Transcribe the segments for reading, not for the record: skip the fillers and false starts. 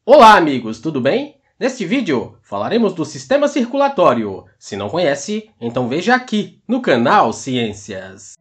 Olá, amigos, tudo bem? Neste vídeo, falaremos do sistema circulatório. Se não conhece, então veja aqui, no canal Ciências.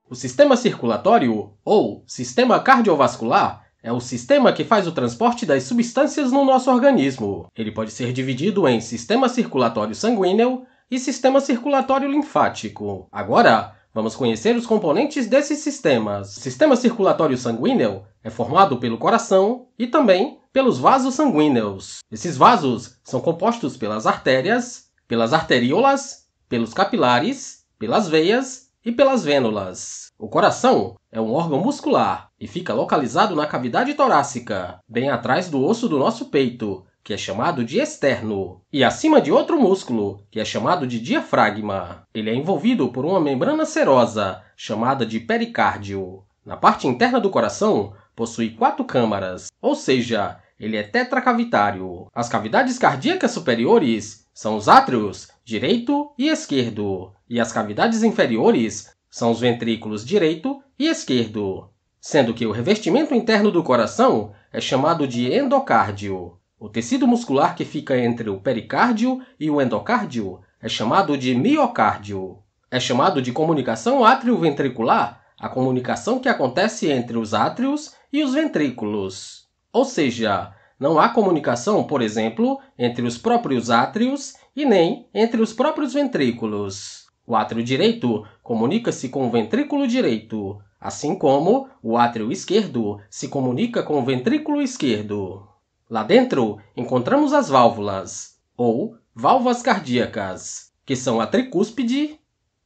O sistema circulatório, ou sistema cardiovascular, é o sistema que faz o transporte das substâncias no nosso organismo. Ele pode ser dividido em sistema circulatório sanguíneo e sistema circulatório linfático. Agora, vamos conhecer os componentes desses sistemas. O sistema circulatório sanguíneo é formado pelo coração e também pelos vasos sanguíneos. Esses vasos são compostos pelas artérias, pelas arteríolas, pelos capilares, pelas veias e pelas vênulas. O coração é um órgão muscular e fica localizado na cavidade torácica, bem atrás do osso do nosso peito, que é chamado de externo, e acima de outro músculo, que é chamado de diafragma. Ele é envolvido por uma membrana serosa, chamada de pericárdio. Na parte interna do coração, possui 4 câmaras, ou seja, ele é tetracavitário. As cavidades cardíacas superiores são os átrios, direito e esquerdo, e as cavidades inferiores são os ventrículos direito e esquerdo, sendo que o revestimento interno do coração é chamado de endocárdio. O tecido muscular que fica entre o pericárdio e o endocárdio é chamado de miocárdio. É chamado de comunicação átrio-ventricular a comunicação que acontece entre os átrios e os ventrículos. Ou seja, não há comunicação, por exemplo, entre os próprios átrios e nem entre os próprios ventrículos. O átrio direito comunica-se com o ventrículo direito, assim como o átrio esquerdo se comunica com o ventrículo esquerdo. Lá dentro, encontramos as válvulas, ou válvulas cardíacas, que são a tricúspide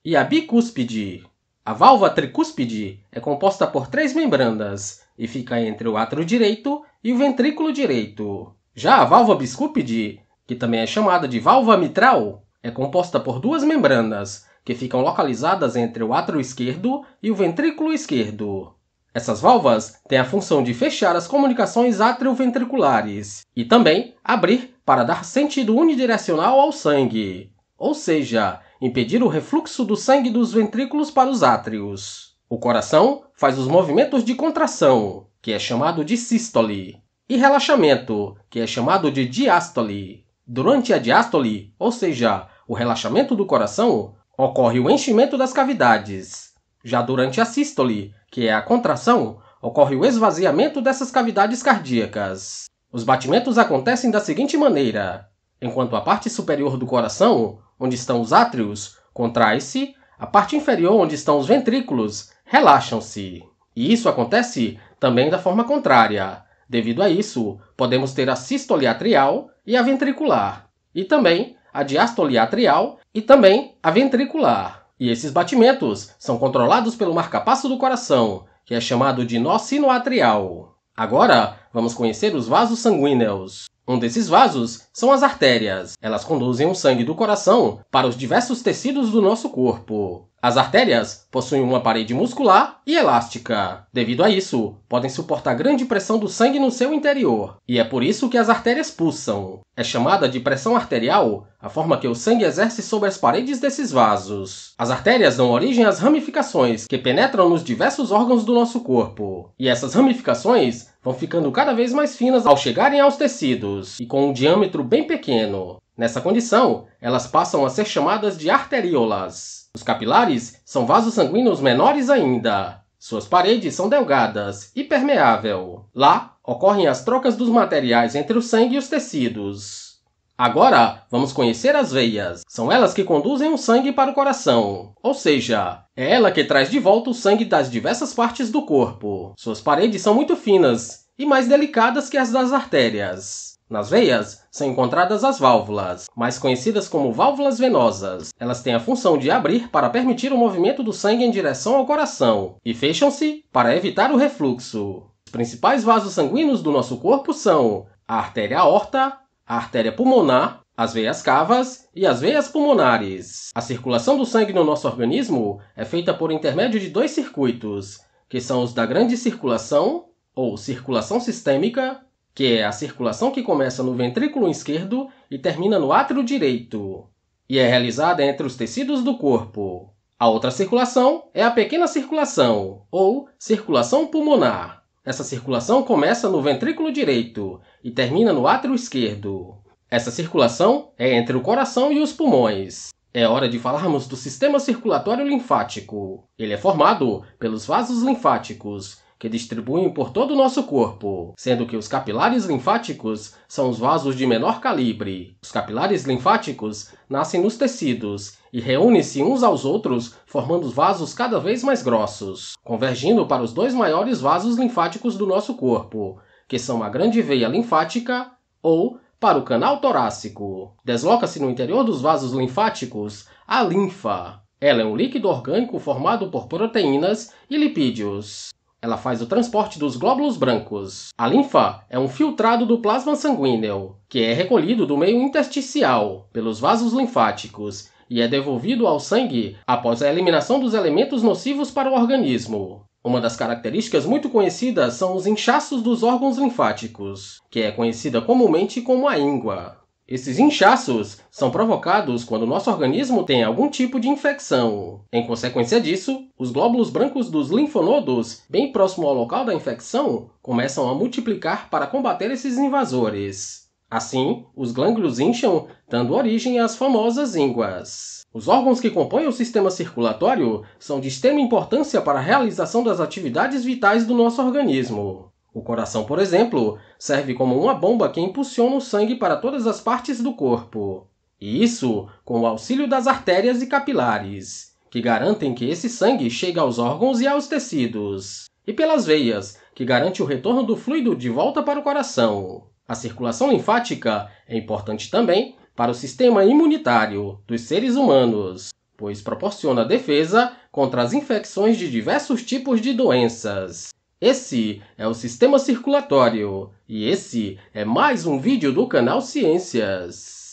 e a bicúspide. A válvula tricúspide é composta por 3 membranas e fica entre o átrio direito e o ventrículo direito. Já a válvula biscúspide, que também é chamada de válvula mitral, é composta por 2 membranas, que ficam localizadas entre o átrio esquerdo e o ventrículo esquerdo. Essas válvulas têm a função de fechar as comunicações atrioventriculares e também abrir para dar sentido unidirecional ao sangue, ou seja, impedir o refluxo do sangue dos ventrículos para os átrios. O coração faz os movimentos de contração, que é chamado de sístole, e relaxamento, que é chamado de diástole. Durante a diástole, ou seja, o relaxamento do coração, ocorre o enchimento das cavidades. Já durante a sístole, que é a contração, ocorre o esvaziamento dessas cavidades cardíacas. Os batimentos acontecem da seguinte maneira: enquanto a parte superior do coração, onde estão os átrios, contrai-se, a parte inferior, onde estão os ventrículos, relaxam-se. E isso acontece também da forma contrária. Devido a isso, podemos ter a sístole atrial e a ventricular, e também a diástole atrial e também a ventricular. E esses batimentos são controlados pelo marcapasso do coração, que é chamado de nó sinoatrial. Agora, vamos conhecer os vasos sanguíneos. Um desses vasos são as artérias. Elas conduzem o sangue do coração para os diversos tecidos do nosso corpo. As artérias possuem uma parede muscular e elástica. Devido a isso, podem suportar grande pressão do sangue no seu interior. E é por isso que as artérias pulsam. É chamada de pressão arterial a forma que o sangue exerce sobre as paredes desses vasos. As artérias dão origem às ramificações, que penetram nos diversos órgãos do nosso corpo. E essas ramificações vão ficando cada vez mais finas ao chegarem aos tecidos, e com um diâmetro bem pequeno. Nessa condição, elas passam a ser chamadas de arteríolas. Os capilares são vasos sanguíneos menores ainda. Suas paredes são delgadas e permeável. Lá, ocorrem as trocas dos materiais entre o sangue e os tecidos. Agora, vamos conhecer as veias. São elas que conduzem o sangue para o coração. Ou seja, é ela que traz de volta o sangue das diversas partes do corpo. Suas paredes são muito finas e mais delicadas que as das artérias. Nas veias são encontradas as válvulas, mais conhecidas como válvulas venosas. Elas têm a função de abrir para permitir o movimento do sangue em direção ao coração e fecham-se para evitar o refluxo. Os principais vasos sanguíneos do nosso corpo são a artéria aorta, a artéria pulmonar, as veias cavas e as veias pulmonares. A circulação do sangue no nosso organismo é feita por intermédio de 2 circuitos, que são os da grande circulação, ou circulação sistêmica, que é a circulação que começa no ventrículo esquerdo e termina no átrio direito, e é realizada entre os tecidos do corpo. A outra circulação é a pequena circulação, ou circulação pulmonar. Essa circulação começa no ventrículo direito e termina no átrio esquerdo. Essa circulação é entre o coração e os pulmões. É hora de falarmos do sistema circulatório linfático. Ele é formado pelos vasos linfáticos, que distribuem por todo o nosso corpo, sendo que os capilares linfáticos são os vasos de menor calibre. Os capilares linfáticos nascem nos tecidos e reúnem-se uns aos outros, formando vasos cada vez mais grossos, convergindo para os dois maiores vasos linfáticos do nosso corpo, que são a grande veia linfática ou para o canal torácico. Desloca-se no interior dos vasos linfáticos a linfa. Ela é um líquido orgânico formado por proteínas e lipídios. Ela faz o transporte dos glóbulos brancos. A linfa é um filtrado do plasma sanguíneo, que é recolhido do meio intersticial pelos vasos linfáticos e é devolvido ao sangue após a eliminação dos elementos nocivos para o organismo. Uma das características muito conhecidas são os inchaços dos órgãos linfáticos, que é conhecida comumente como a íngua. Esses inchaços são provocados quando o nosso organismo tem algum tipo de infecção. Em consequência disso, os glóbulos brancos dos linfonodos, bem próximo ao local da infecção, começam a multiplicar para combater esses invasores. Assim, os glândulos incham, dando origem às famosas ínguas. Os órgãos que compõem o sistema circulatório são de extrema importância para a realização das atividades vitais do nosso organismo. O coração, por exemplo, serve como uma bomba que impulsiona o sangue para todas as partes do corpo. E isso com o auxílio das artérias e capilares, que garantem que esse sangue chegue aos órgãos e aos tecidos. E pelas veias, que garante o retorno do fluido de volta para o coração. A circulação linfática é importante também para o sistema imunitário dos seres humanos, pois proporciona defesa contra as infecções de diversos tipos de doenças. Esse é o sistema circulatório, e esse é mais um vídeo do canal Ciências.